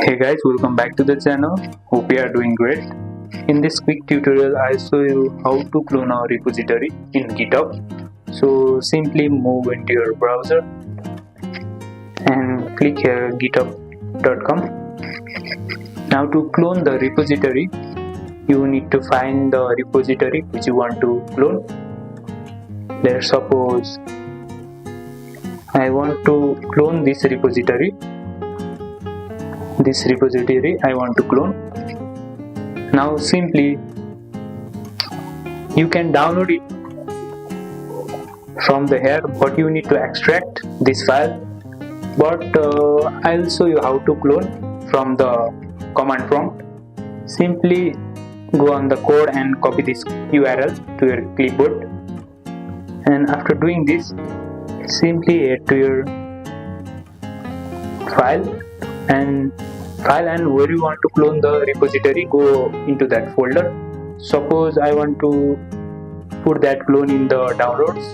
Hey guys, welcome back to the channel. Hope you are doing great. In this quick tutorial, I'll show you how to clone our repository in GitHub. So simply move into your browser and click here github.com. Now to clone the repository, you need to find the repository which you want to clone. Let's suppose I want to clone this repository. I want to clone. Now simply you can download it from the here, but you need to extract this file. But I'll show you how to clone from the command prompt. Simply go on the code and copy this URL to your clipboard, and after doing this, simply add to your file and where you want to clone the repository, go into that folder. Suppose I want to put that clone in the downloads,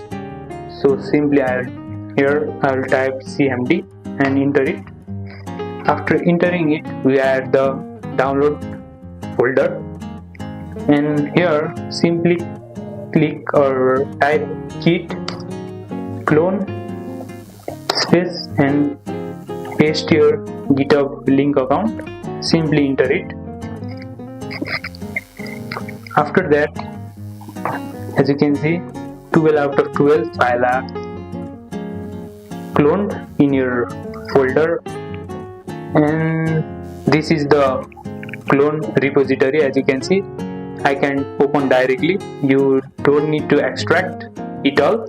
so simply I'll type cmd and enter it. After entering it, we add the download folder, and here simply click or type git clone space and paste your GitHub link account. Simply enter it. After that, as you can see, 12 out of 12 files are cloned in your folder, and this is the clone repository. As you can see, I can open directly. You don't need to extract it all.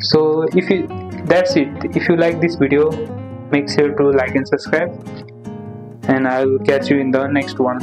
So that's it. If you like this video, make sure to like and subscribe, and I will catch you in the next one.